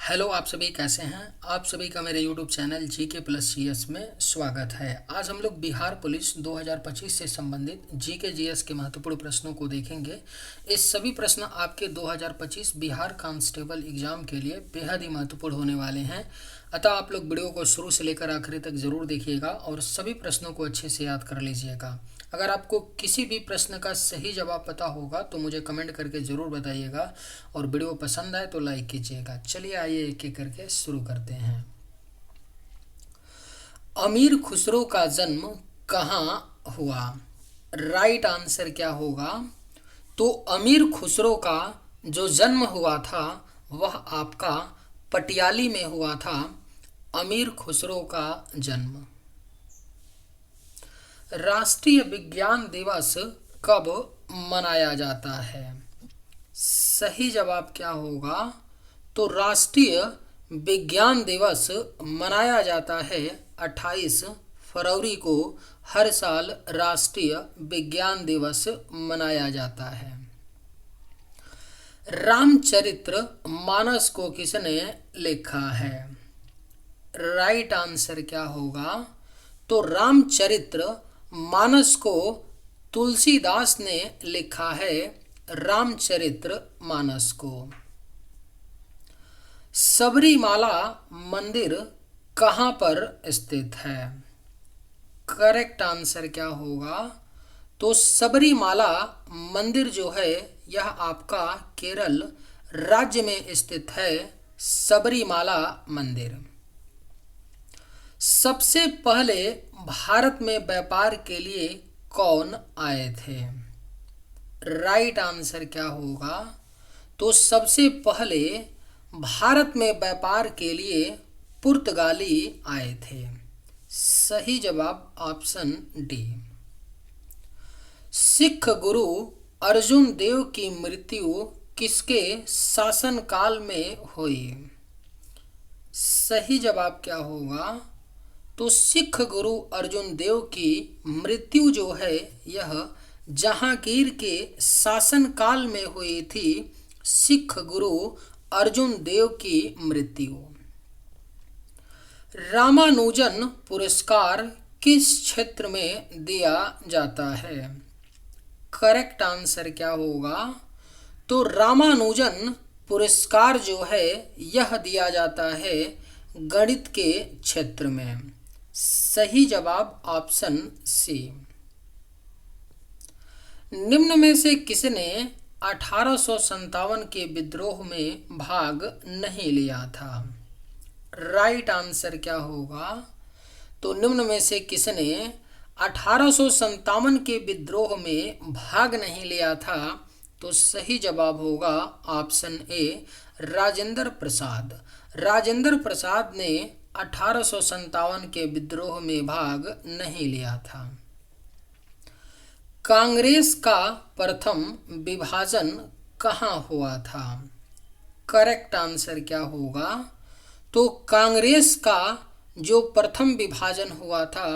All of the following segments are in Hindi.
हेलो, आप सभी कैसे हैं। आप सभी का मेरे YouTube channel GK plus GS में स्वागत है। आज हम लोग बिहार पुलिस 2025 से संबंधित जीके जीएस के महत्वपूर्ण प्रश्नों को देखेंगे। ये सभी प्रश्न आपके 2025 बिहार कांस्टेबल एग्जाम के लिए बेहद ही महत्वपूर्ण होने वाले हैं। अतः आप लोग वीडियो को शुरू से लेकर आखिरी तक जरूर देखिएगा और सभी प्रश्नों को अच्छे से याद कर लीजिएगा। अगर आपको किसी भी प्रश्न का सही जवाब पता होगा तो मुझे कमेंट करके ज़रूर बताइएगा और वीडियो पसंद आए तो लाइक कीजिएगा। चलिए आइए एक एक करके शुरू करते हैं। अमीर खुसरो का जन्म कहाँ हुआ? राइट आंसर क्या होगा? तो अमीर खुसरो का जो जन्म हुआ था वह आपका पटियाली में हुआ था। अमीर खुसरो का जन्म। राष्ट्रीय विज्ञान दिवस कब मनाया जाता है? सही जवाब क्या होगा? तो राष्ट्रीय विज्ञान दिवस मनाया जाता है 28 फरवरी को। हर साल राष्ट्रीय विज्ञान दिवस मनाया जाता है। रामचरित्र मानस को किसने लिखा है? राइट आंसर क्या होगा? तो रामचरित्र मानस को तुलसीदास ने लिखा है। रामचरित्र मानस को। सबरीमाला मंदिर कहाँ पर स्थित है? करेक्ट आंसर क्या होगा? तो सबरीमाला मंदिर जो है यह आपका केरल राज्य में स्थित है। सबरीमाला मंदिर। सबसे पहले भारत में व्यापार के लिए कौन आए थे? राइट आंसर क्या होगा? तो सबसे पहले भारत में व्यापार के लिए पुर्तगाली आए थे। सही जवाब ऑप्शन डी। सिख गुरु अर्जुन देव की मृत्यु किसके शासनकाल में हुई? सही जवाब क्या होगा? तो सिख गुरु अर्जुन देव की मृत्यु जो है यह जहांगीर के शासनकाल में हुई थी। सिख गुरु अर्जुन देव की मृत्यु। रामानुजन पुरस्कार किस क्षेत्र में दिया जाता है? करेक्ट आंसर क्या होगा? तो रामानुजन पुरस्कार जो है यह दिया जाता है गणित के क्षेत्र में। सही जवाब ऑप्शन सी। निम्न में से किसने 1857 के विद्रोह में भाग नहीं लिया था? राइट आंसर क्या होगा? तो निम्न में से किसने 1857 के विद्रोह में भाग नहीं लिया था? तो सही जवाब होगा ऑप्शन ए, राजेंद्र प्रसाद। राजेंद्र प्रसाद ने 1857 के विद्रोह में भाग नहीं लिया था। कांग्रेस का प्रथम विभाजन कहाँ हुआ था? करेक्ट आंसर क्या होगा? तो कांग्रेस का जो प्रथम विभाजन हुआ था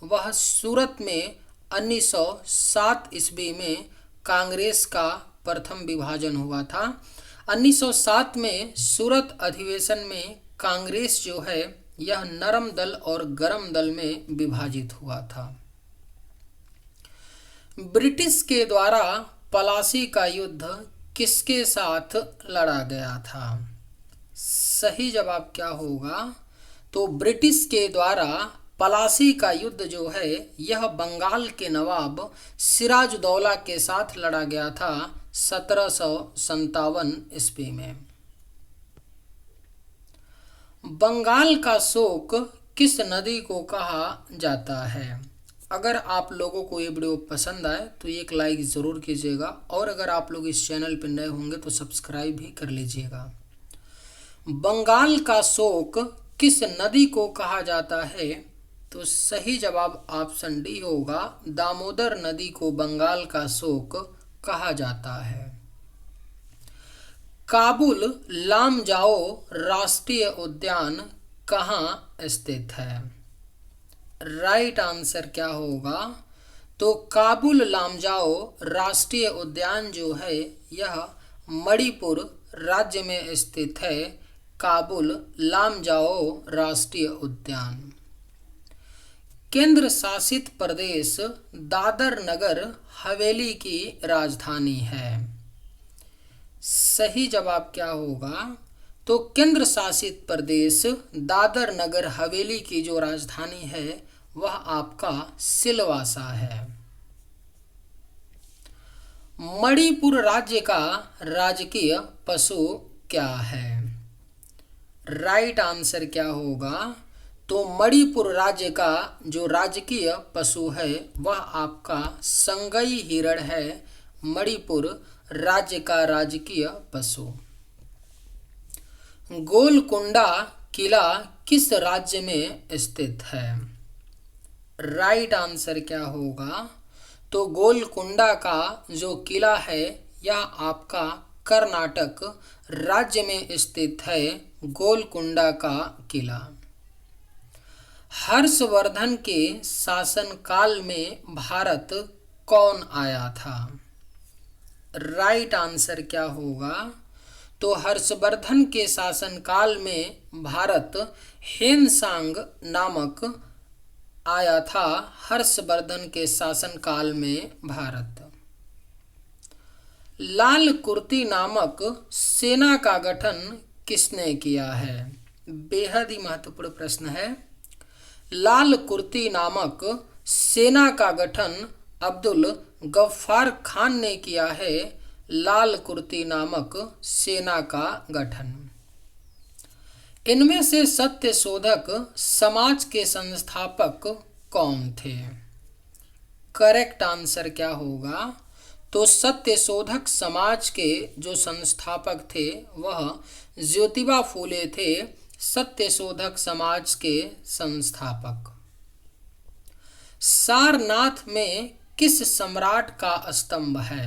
वह सूरत में 1907 ईस्वी में कांग्रेस का प्रथम विभाजन हुआ था। 1907 में सूरत अधिवेशन में कांग्रेस जो है यह नरम दल और गरम दल में विभाजित हुआ था। ब्रिटिश के द्वारा पलासी का युद्ध किसके साथ लड़ा गया था? सही जवाब क्या होगा? तो ब्रिटिश के द्वारा पलासी का युद्ध जो है यह बंगाल के नवाब सिराजुद्दौला के साथ लड़ा गया था 1757 ईस्वी में। बंगाल का शोक किस नदी को कहा जाता है? अगर आप लोगों को ये वीडियो पसंद आए तो एक लाइक ज़रूर कीजिएगा और अगर आप लोग इस चैनल पर नए होंगे तो सब्सक्राइब भी कर लीजिएगा। बंगाल का शोक किस नदी को कहा जाता है? तो सही जवाब ऑप्शन डी होगा, दामोदर नदी को बंगाल का शोक कहा जाता है। काबुल लामजाओ राष्ट्रीय उद्यान कहाँ स्थित है? राइट आंसर क्या होगा? तो काबुल लामजाओ राष्ट्रीय उद्यान जो है यह मणिपुर राज्य में स्थित है। काबुल लामजाओ राष्ट्रीय उद्यान। केंद्र शासित प्रदेश दादर नगर हवेली की राजधानी है। सही जवाब क्या होगा? तो केंद्र शासित प्रदेश दादर नगर हवेली की जो राजधानी है वह आपका सिलवासा है। मणिपुर राज्य का राजकीय पशु क्या है? राइट आंसर क्या होगा? तो मणिपुर राज्य का जो राजकीय पशु है वह आपका संगई हिरण है। मणिपुर राज्य का राजकीय पशु। गोलकुंडा किला किस राज्य में स्थित है? राइट आंसर क्या होगा? तो गोलकुंडा का जो किला है यह आपका कर्नाटक राज्य में स्थित है। गोलकुंडा का किला। हर्षवर्धन के शासनकाल में भारत कौन आया था? राइट आंसर क्या होगा? तो हर्षवर्धन के शासनकाल में भारत हेनसांग नामक आया था। हर्षवर्धन के शासनकाल में भारत। लाल कुर्ती नामक सेना का गठन किसने किया है? बेहद ही महत्वपूर्ण प्रश्न है। लाल कुर्ती नामक सेना का गठन अब्दुल गफ्फार खान ने किया है। लाल कुर्ती नामक सेना का गठन। इनमें से सत्य शोधक समाज के संस्थापक कौन थे? करेक्ट आंसर क्या होगा? तो सत्य शोधक समाज के जो संस्थापक थे वह ज्योतिबा फूले थे। सत्य शोधक समाज के संस्थापक। सारनाथ में किस सम्राट का स्तंभ है?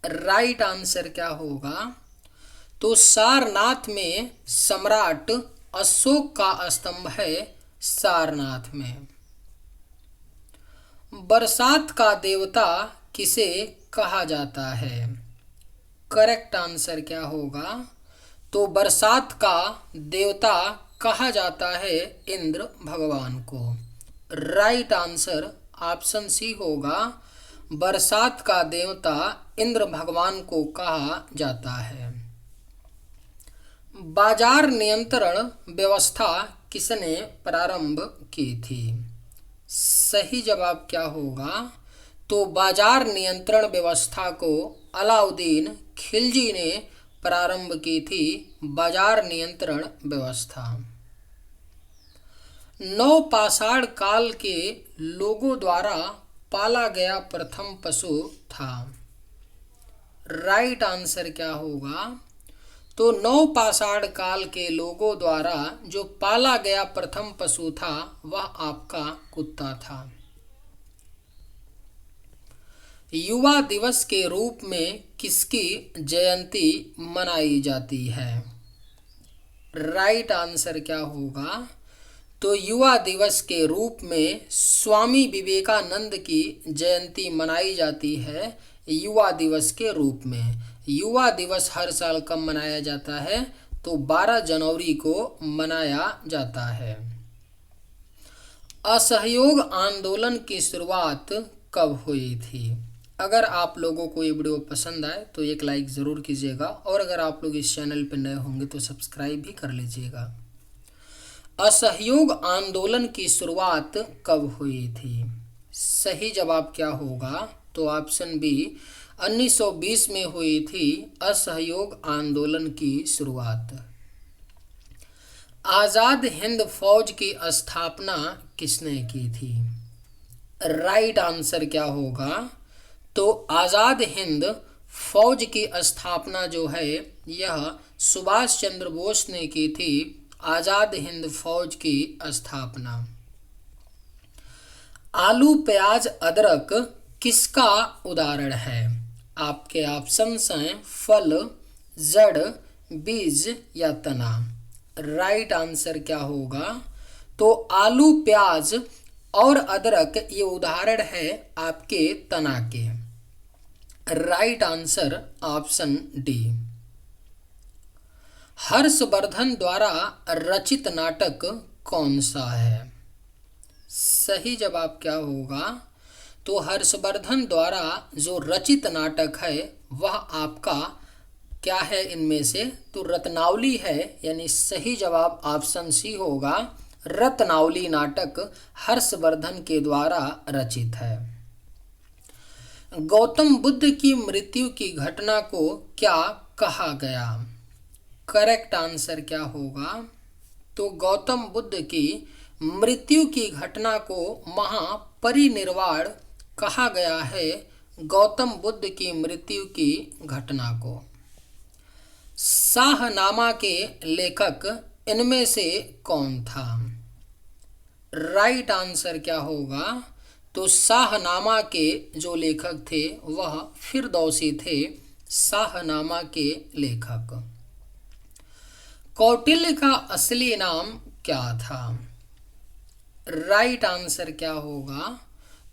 राइट आंसर क्या होगा? तो सारनाथ में सम्राट अशोक का स्तंभ है। सारनाथ में। बरसात का देवता किसे कहा जाता है? करेक्ट आंसर क्या होगा? तो बरसात का देवता कहा जाता है इंद्र भगवान को। राइट आंसर ऑप्शन सी होगा। बरसात का देवता इंद्र भगवान को कहा जाता है। बाजार नियंत्रण व्यवस्था किसने प्रारंभ की थी? सही जवाब क्या होगा? तो बाजार नियंत्रण व्यवस्था को अलाउद्दीन खिलजी ने प्रारंभ की थी। बाजार नियंत्रण व्यवस्था। नवपाषाण काल के लोगों द्वारा पाला गया प्रथम पशु था। राइट आंसर क्या होगा? तो नवपाषाण काल के लोगों द्वारा जो पाला गया प्रथम पशु था वह आपका कुत्ता था। युवा दिवस के रूप में किसकी जयंती मनाई जाती है? राइट आंसर क्या होगा? तो युवा दिवस के रूप में स्वामी विवेकानंद की जयंती मनाई जाती है। युवा दिवस के रूप में। युवा दिवस हर साल कब मनाया जाता है? तो 12 जनवरी को मनाया जाता है। असहयोग आंदोलन की शुरुआत कब हुई थी? अगर आप लोगों को ये वीडियो पसंद आए तो एक लाइक ज़रूर कीजिएगा और अगर आप लोग इस चैनल पर नए होंगे तो सब्सक्राइब भी कर लीजिएगा। असहयोग आंदोलन की शुरुआत कब हुई थी? सही जवाब क्या होगा? तो ऑप्शन बी 1920 में हुई थी असहयोग आंदोलन की शुरुआत। आज़ाद हिंद फौज की स्थापना किसने की थी? राइट आंसर क्या होगा? तो आज़ाद हिंद फौज की स्थापना जो है यह सुभाष चंद्र बोस ने की थी। आज़ाद हिंद फौज की स्थापना। आलू प्याज अदरक किसका उदाहरण है? आपके ऑप्शंस हैं फल, जड़, बीज या तना। राइट आंसर क्या होगा? तो आलू प्याज और अदरक ये उदाहरण है आपके तना के। Right answer option D. Harshvardhan द्वारा रचित नाटक कौन सा है? सही जवाब क्या होगा? तो हर्षवर्धन द्वारा जो रचित नाटक है वह आपका क्या है इनमें से? तो रत्नावली है, यानी सही जवाब ऑप्शन सी होगा। रत्नावली नाटक हर्षवर्धन के द्वारा रचित है। गौतम बुद्ध की मृत्यु की घटना को क्या कहा गया? करेक्ट आंसर क्या होगा? तो गौतम बुद्ध की मृत्यु की घटना को महापरिनिर्वाण कहा गया है। गौतम बुद्ध की मृत्यु की घटना को। शाहनामा के लेखक इनमें से कौन था? राइट आंसर क्या होगा? तो शाहनामा के जो लेखक थे वह फिरदौसी थे, शाहनामा के लेखक। कौटिल्य का असली नाम क्या था? राइट आंसर क्या होगा?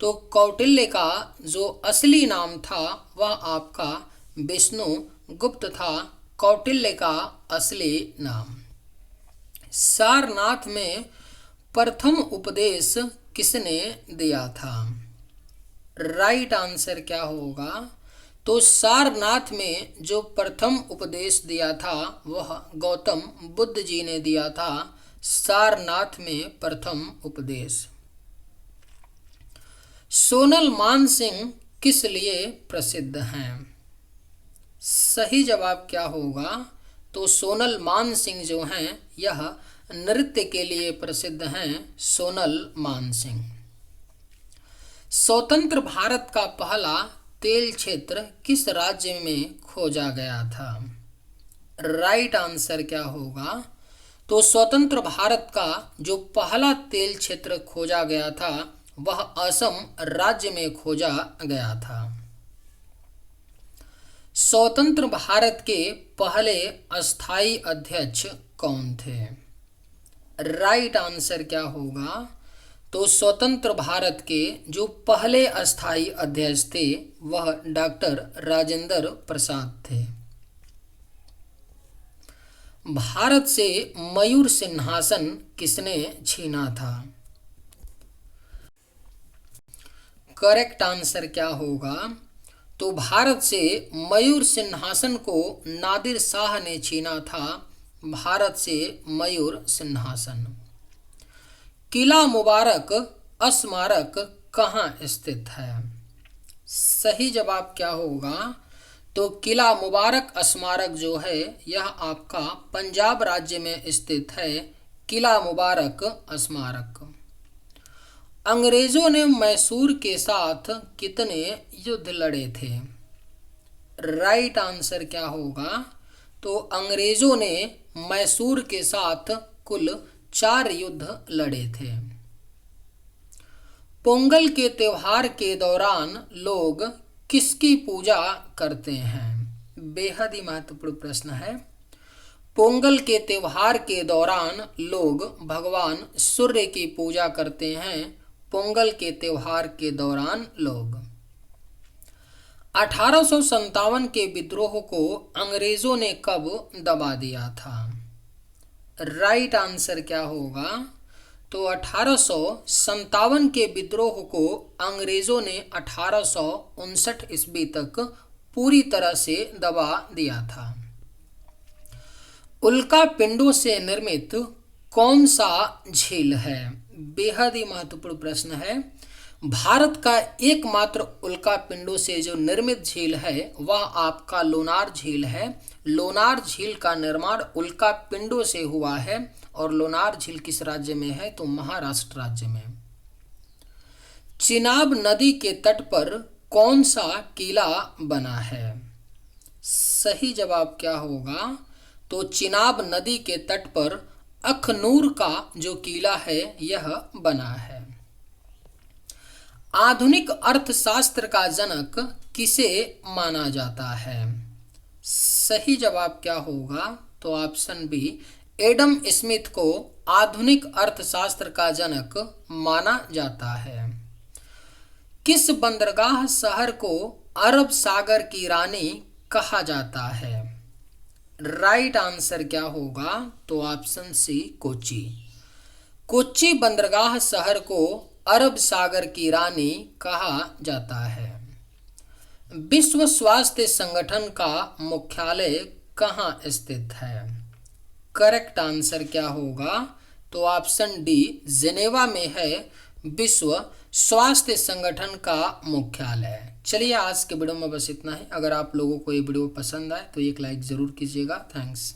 तो कौटिल्य का जो असली नाम था वह आपका विष्णुगुप्त था, कौटिल्य का असली नाम। सारनाथ में प्रथम उपदेश किसने दिया था? राइट आंसर क्या होगा? तो सारनाथ में जो प्रथम उपदेश दिया था वह गौतम बुद्ध जी ने दिया था, सारनाथ में प्रथम उपदेश। सोनल मानसिंह किस लिए प्रसिद्ध हैं? सही जवाब क्या होगा? तो सोनल मानसिंह जो हैं यह नृत्य के लिए प्रसिद्ध हैं, सोनल मानसिंह। स्वतंत्र भारत का पहला तेल क्षेत्र किस राज्य में खोजा गया था? राइट आंसर क्या होगा? तो स्वतंत्र भारत का जो पहला तेल क्षेत्र खोजा गया था वह असम राज्य में खोजा गया था। स्वतंत्र भारत के पहले अस्थायी अध्यक्ष कौन थे? राइट आंसर क्या होगा? तो स्वतंत्र भारत के जो पहले अस्थायी अध्यक्ष थे वह डॉक्टर राजेंद्र प्रसाद थे। भारत से मयूर सिंहासन किसने छीना था? करेक्ट आंसर क्या होगा? तो भारत से मयूर सिंहासन को नादिर शाह ने छीना था, भारत से मयूर सिंहासन। किला मुबारक स्मारक कहाँ स्थित है? सही जवाब क्या होगा? तो किला मुबारक स्मारक जो है यह आपका पंजाब राज्य में स्थित है, किला मुबारक स्मारक। अंग्रेजों ने मैसूर के साथ कितने युद्ध लड़े थे? राइट आंसर क्या होगा? तो अंग्रेजों ने मैसूर के साथ कुल 4 युद्ध लड़े थे। पोंगल के त्योहार के दौरान लोग किसकी पूजा करते हैं? बेहद ही महत्वपूर्ण प्रश्न है। पोंगल के त्योहार के दौरान लोग भगवान सूर्य की पूजा करते हैं, पोंगल के त्योहार के दौरान लोग। 1857 के विद्रोह को अंग्रेजों ने कब दबा दिया था? राइट आंसर क्या होगा? तो 1857 के विद्रोह को अंग्रेजों ने 1859 ईस्वी तक पूरी तरह से दबा दिया था। उल्का पिंडों से निर्मित कौन सा झील है? बेहद ही महत्वपूर्ण प्रश्न है। भारत का एकमात्र उल्का पिंडों से जो निर्मित झील है वह आपका लोनार झील है। लोनार झील का निर्माण उल्का पिंडों से हुआ है और लोनार झील किस राज्य में है? तो महाराष्ट्र राज्य में। चिनाब नदी के तट पर कौन सा किला बना है? सही जवाब क्या होगा? तो चिनाब नदी के तट पर अखनूर का जो किला है यह बना है। आधुनिक अर्थशास्त्र का जनक किसे माना जाता है? सही जवाब क्या होगा? तो ऑप्शन बी, एडम स्मिथ को आधुनिक अर्थशास्त्र का जनक माना जाता है। किस बंदरगाह शहर को अरब सागर की रानी कहा जाता है? राइट आंसर क्या होगा? तो ऑप्शन सी कोच्चि। कोच्चि बंदरगाह शहर को अरब सागर की रानी कहा जाता है। विश्व स्वास्थ्य संगठन का मुख्यालय कहाँ स्थित है? करेक्ट आंसर क्या होगा? तो ऑप्शन डी जिनेवा में है विश्व स्वास्थ्य संगठन का मुख्यालय। चलिए आज के वीडियो में बस इतना ही। अगर आप लोगों को ये वीडियो पसंद आए तो एक लाइक ज़रूर कीजिएगा। थैंक्स।